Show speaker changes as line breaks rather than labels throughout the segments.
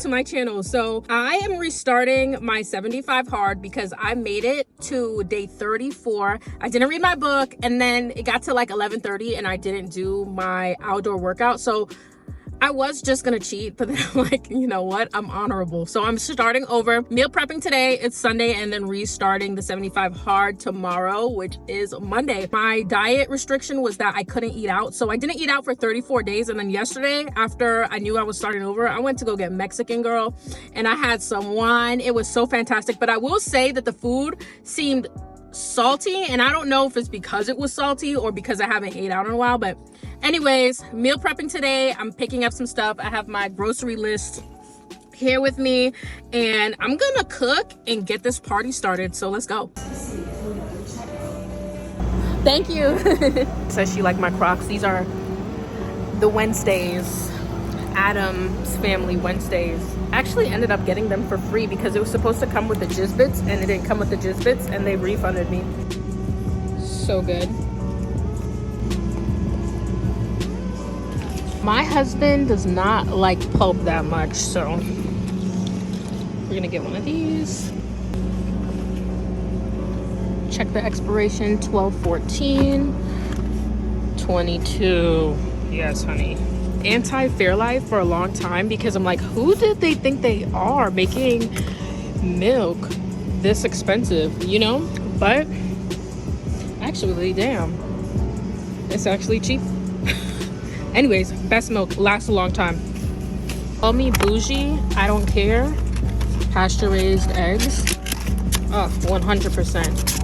to my channel. So I am restarting my 75 hard because I made it to day 34. I didn't read my book, and then it got to like 11:30 and I didn't do my outdoor workout. So I was just gonna cheat, but then I'm like, you know what? I'm honorable. So I'm starting over, meal prepping today. It's Sunday, and then restarting the 75 hard tomorrow, which is Monday. My diet restriction was that I couldn't eat out. So I didn't eat out for 34 days. And then yesterday, after I knew I was starting over, I went to go get Mexican girl and I had some wine. It was so fantastic. But I will say that the food seemed salty, and I don't know if it's because it was salty or because I haven't ate out in a while, but anyways, meal prepping today. I'm picking up some stuff. I have my grocery list here with me, and I'm gonna cook and get this party started. So let's go. Thank you. Says she liked my Crocs. These are the Wednesdays, Adam's Family Wednesdays. I actually ended up getting them for free because it was supposed to come with the Jizbits, and it didn't come with the Jizbits, and they refunded me. So good. My husband does not like pulp that much, so we're gonna get one of these. Check the expiration, 12/14, 22. Yes, honey. Anti-Fairlife for a long time because I'm like, who did they think they are making milk this expensive, you know? But actually, damn, it's actually cheap. Anyways, best milk, lasts a long time. Call me bougie, I don't care. Pasture raised eggs. Oh, 100%.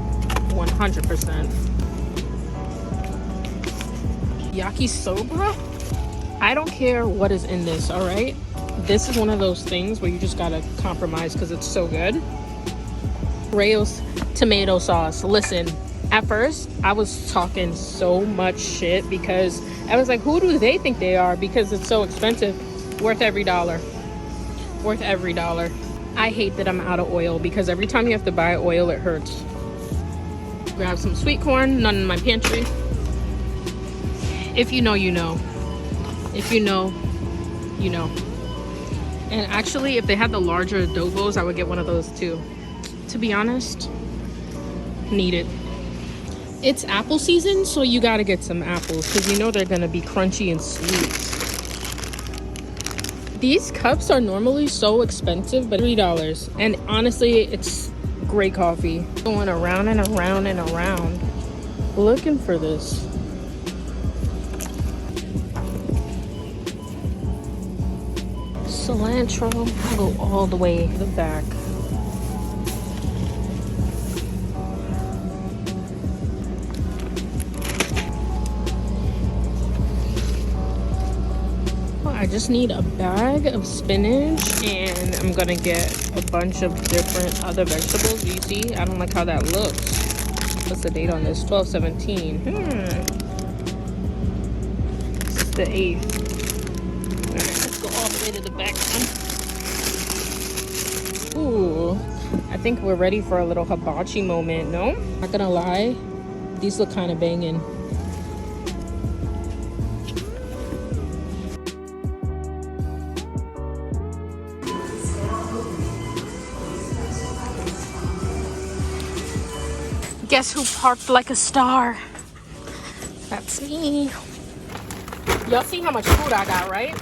100%. Yakisoba? I don't care what is in this, all right? This is one of those things where you just gotta compromise because it's so good. Rayo's tomato sauce. Listen, at first, I was talking so much shit because I was like, who do they think they are? Because it's so expensive. Worth every dollar. Worth every dollar. I hate that I'm out of oil because every time you have to buy oil, it hurts. Grab some sweet corn, none in my pantry. If you know, you know. If you know, you know. And actually, if they had the larger adobos, I would get one of those too. To be honest, need it. It's apple season, so you gotta get some apples because you know they're gonna be crunchy and sweet. These cups are normally so expensive, but $3. And honestly, it's great coffee. Going around and around and around, looking for this. Cilantro, I'll go all the way to the back. I just need a bag of spinach, and I'm gonna get a bunch of different other vegetables. You see, I don't like how that looks. What's the date on this? 12/17. It's the 8th. All right, let's go all the way to the back one. Ooh, I think we're ready for a little hibachi moment, no? Not gonna lie, these look kind of banging. Guess who parked like a star? That's me. Y'all see how much food I got, right?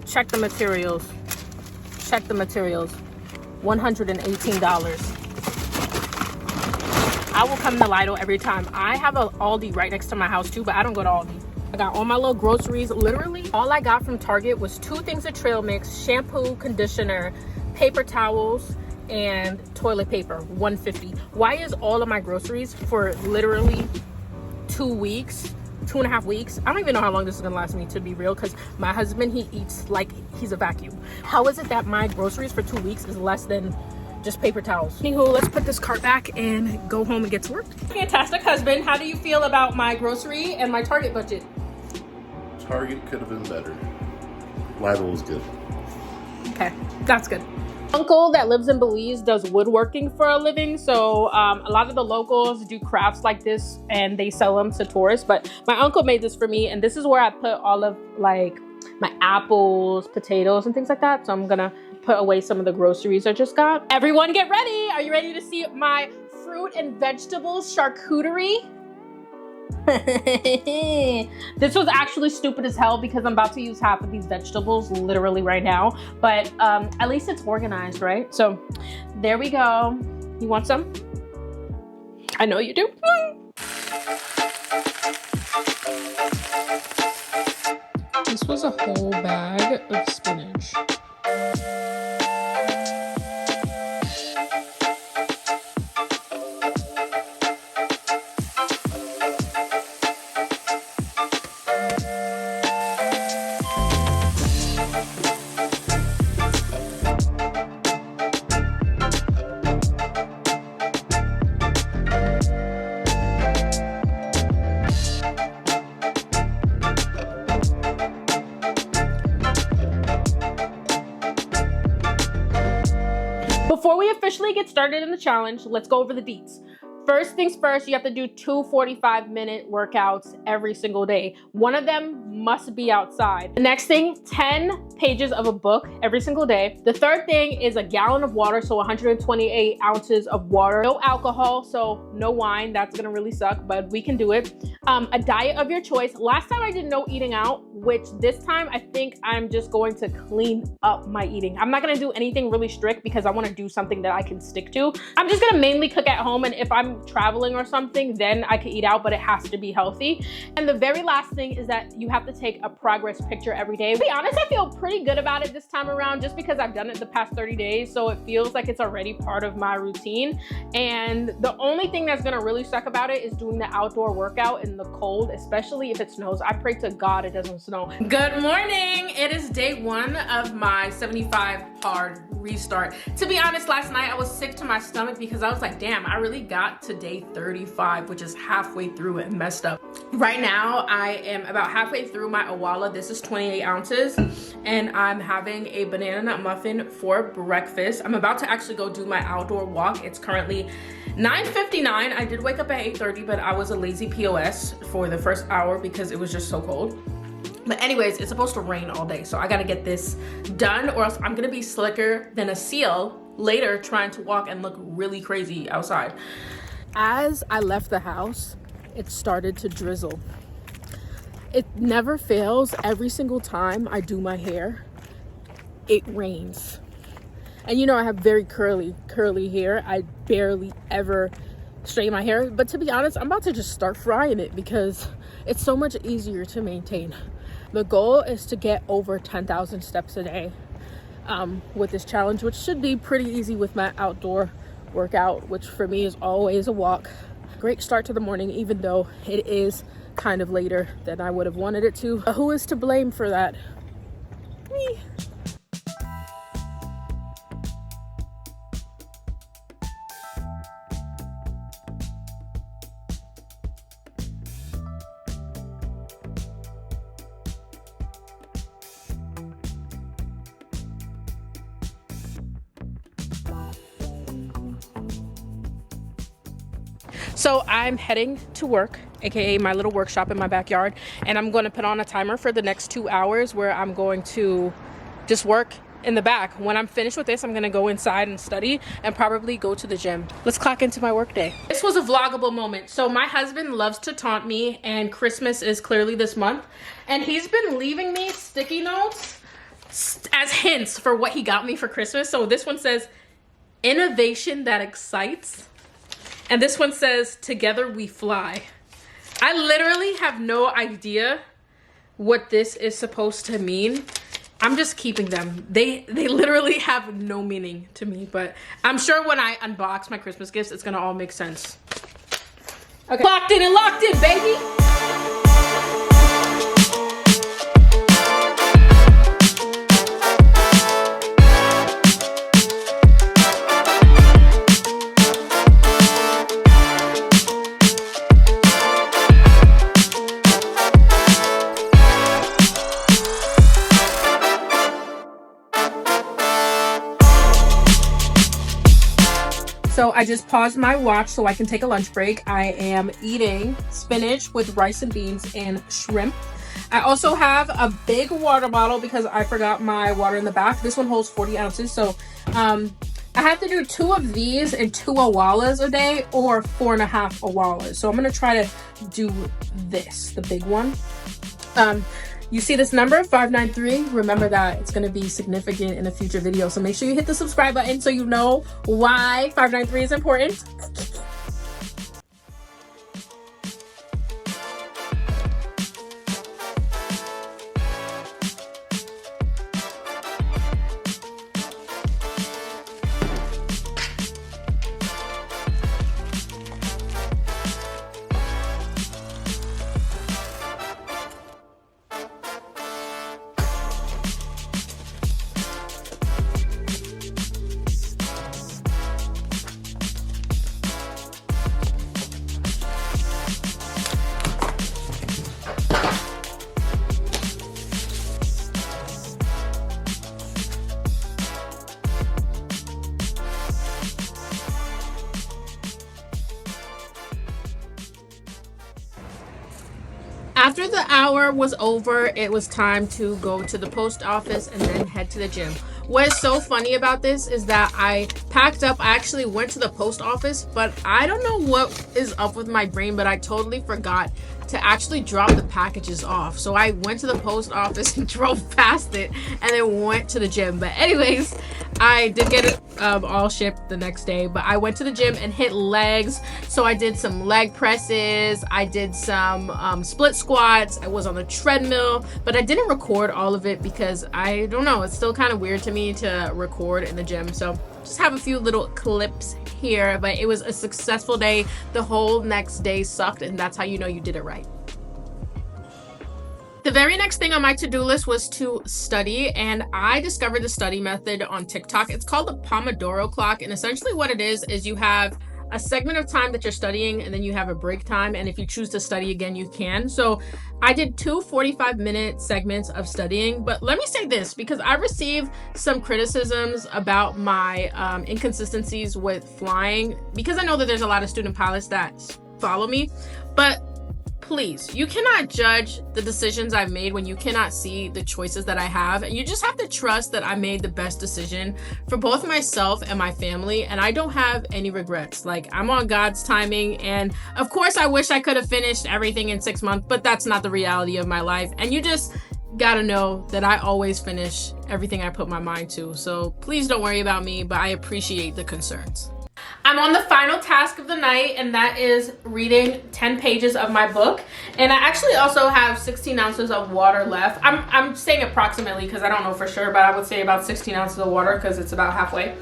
Check the materials. Check the materials. $118. I will come to Lido every time. I have a Aldi right next to my house too, but I don't go to Aldi. I got all my little groceries. Literally, all I got from Target was 2 things of trail mix, shampoo, conditioner, paper towels, and toilet paper. $150. Why is all of my groceries for literally 2 weeks, 2.5 weeks? I don't even know how long this is gonna last me, to be real, because my husband, he eats like he's a vacuum. How is it that my groceries for 2 weeks is less than just paper towels? Anywho, let's put this cart back and go home and get to work. Fantastic husband, how do you feel about my grocery and my Target budget?
Target could have been better. Lidl was good.
Okay, that's good. Uncle that lives in Belize does woodworking for a living, so a lot of the locals do crafts like this and they sell them to tourists. But my uncle made this for me, and this is where I put all of like my apples, potatoes, and things like that. So I'm gonna put away some of the groceries I just got. Everyone get ready. Are you ready to see my fruit and vegetables charcuterie? This was actually stupid as hell because I'm about to use half of these vegetables literally right now, but at least it's organized, right? So there we go. You want some? I know you do. This was a whole bag of spinach. Before we officially get started in the challenge, let's go over the deets. First things first, you have to do 2 45-minute workouts every single day. One of them must be outside. The next thing, 10 pages of a book every single day. The third thing is a gallon of water, so 128 ounces of water. No alcohol, so no wine. That's gonna really suck, but we can do it. A diet of your choice. Last time I did no eating out, which this time I think I'm just going to clean up my eating. I'm not gonna do anything really strict because I wanna do something that I can stick to. I'm just gonna mainly cook at home, and if I'm traveling or something, then I can eat out, but it has to be healthy. And the very last thing is that you have to take a progress picture every day. To be honest, I feel pretty good about it this time around just because I've done it the past 30 days, so it feels like it's already part of my routine. And the only thing that's gonna really suck about it is doing the outdoor workout in the cold, especially if it snows. I pray to God it doesn't snow. Good morning. It is day 1 of my 75 hard restart. To be honest, last night I was sick to my stomach because I was like, damn, I really got to day 35, which is halfway through it and messed up. Right now, I am about halfway through my Awala. This is 28 ounces, and I'm having a banana nut muffin for breakfast. I'm about to actually go do my outdoor walk. It's currently 9:59. I did wake up at 8:30, but I was a lazy POS for the first hour because it was just so cold. But anyways, it's supposed to rain all day, so I gotta get this done or else I'm gonna be slicker than a seal later trying to walk and look really crazy outside. As I left the house, it started to drizzle. It never fails. Every single time I do my hair, it rains. And you know, I have very curly hair. I barely ever straighten my hair. But to be honest, I'm about to just start frying it because it's so much easier to maintain. The goal is to get over 10,000 steps a day with this challenge, which should be pretty easy with my outdoor workout, which for me is always a walk. Great start to the morning, even though it is kind of later than I would have wanted it to. Who is to blame for that? Me. So I'm heading to work, aka my little workshop in my backyard, and I'm going to put on a timer for the next 2 hours where I'm going to just work in the back. When I'm finished with this, I'm going to go inside and study and probably go to the gym. Let's clock into my work day. This was a vloggable moment. So my husband loves to taunt me, and Christmas is clearly this month, and he's been leaving me sticky notes as hints for what he got me for Christmas. So this one says, innovation that excites. And this one says, together we fly. I literally have no idea what this is supposed to mean. I'm just keeping them. They literally have no meaning to me, but I'm sure when I unbox my Christmas gifts, it's gonna all make sense. Okay. Locked in and locked in, baby. I just paused my watch so I can take a lunch break. I am eating spinach with rice and beans and shrimp. I also have a big water bottle because I forgot my water in the back. This one holds 40 ounces. So I have to do 2 of these and 2 awalas a day, or 4.5 awalas. So I'm going to try to do this, the big one. You see this number, 593? Remember that it's going to be significant in a future video. So make sure you hit the subscribe button so you know why 593 is important. After the hour was over, it was time to go to the post office and then head to the gym. What is so funny about this is that I packed up. I actually went to the post office, but I don't know what is up with my brain, but I totally forgot to actually drop the packages off. So I went to the post office and drove past it and then went to the gym. But anyways, I did get it all shipped the next day, but I went to the gym and hit legs. So I did some leg presses, I did some split squats, I was on the treadmill, but I didn't record all of it because I don't know, it's still kind of weird to me to record in the gym. So just have a few little clips here, but it was a successful day. The whole next day sucked, and that's how you know you did it right. The very next thing on my to-do list was to study, and I discovered the study method on TikTok. It's called the Pomodoro clock, and essentially what it is you have a segment of time that you're studying, and then you have a break time, and if you choose to study again, you can. So I did 2 45-minute segments of studying, but let me say this, because I received some criticisms about my inconsistencies with flying, because I know that there's a lot of student pilots that follow me, but please, you cannot judge the decisions I've made when you cannot see the choices that I have. And you just have to trust that I made the best decision for both myself and my family. And I don't have any regrets. Like, I'm on God's timing. And of course, I wish I could have finished everything in 6 months, but that's not the reality of my life. And you just gotta know that I always finish everything I put my mind to. So please don't worry about me, but I appreciate the concerns. I'm on the final task of the night, and that is reading 10 pages of my book. And I actually also have 16 ounces of water left. I'm saying approximately because I don't know for sure, but I would say about 16 ounces of water because it's about halfway.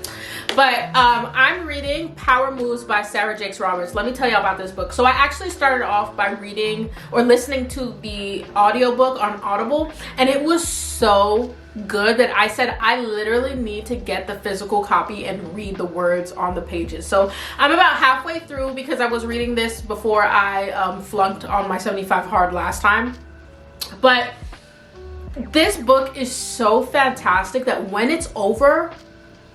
But I'm reading Power Moves by Sarah Jakes Roberts. Let me tell you about this book. So I actually started off by reading or listening to the audiobook on Audible, and it was so good that I said I literally need to get the physical copy and read the words on the pages. So I'm about halfway through because I was reading this before I flunked on my 75 hard last time. But this book is so fantastic that when it's over,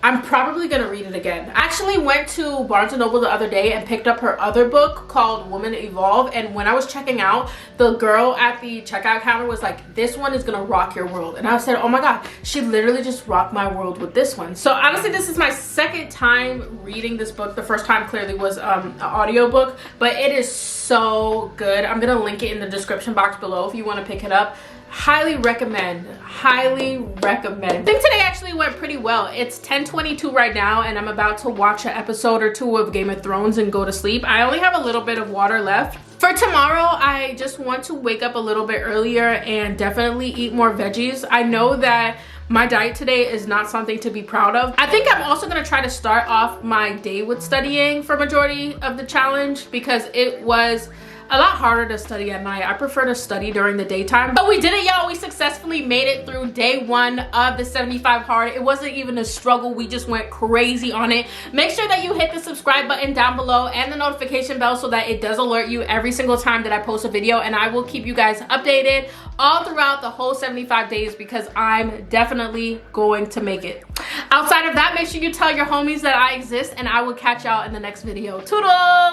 I'm probably gonna read it again. I actually went to Barnes & Noble the other day and picked up her other book called Women Evolve, and when I was checking out, the girl at the checkout counter was like, this one is gonna rock your world. And I said, oh my god, she literally just rocked my world with this one. So honestly, this is my second time reading this book. The first time clearly was an audiobook, but it is so good. I'm gonna link it in the description box below if you wanna pick it up. Highly recommend, highly recommend. I think today actually went pretty well. It's 10:22 right now, and I'm about to watch an episode or 2 of Game of Thrones and go to sleep. I only have a little bit of water left. For tomorrow, I just want to wake up a little bit earlier and definitely eat more veggies. I know that my diet today is not something to be proud of. I think I'm also gonna try to start off my day with studying for majority of the challenge because it was a lot harder to study at night. I prefer to study during the daytime. But we did it, y'all. We successfully made it through day 1 of the 75 hard. It wasn't even a struggle. We just went crazy on it. Make sure that you hit the subscribe button down below and the notification bell so that it does alert you every single time that I post a video, and I will keep you guys updated all throughout the whole 75 days because I'm definitely going to make it. Outside of that, make sure you tell your homies that I exist, and I will catch y'all in the next video. Toodles!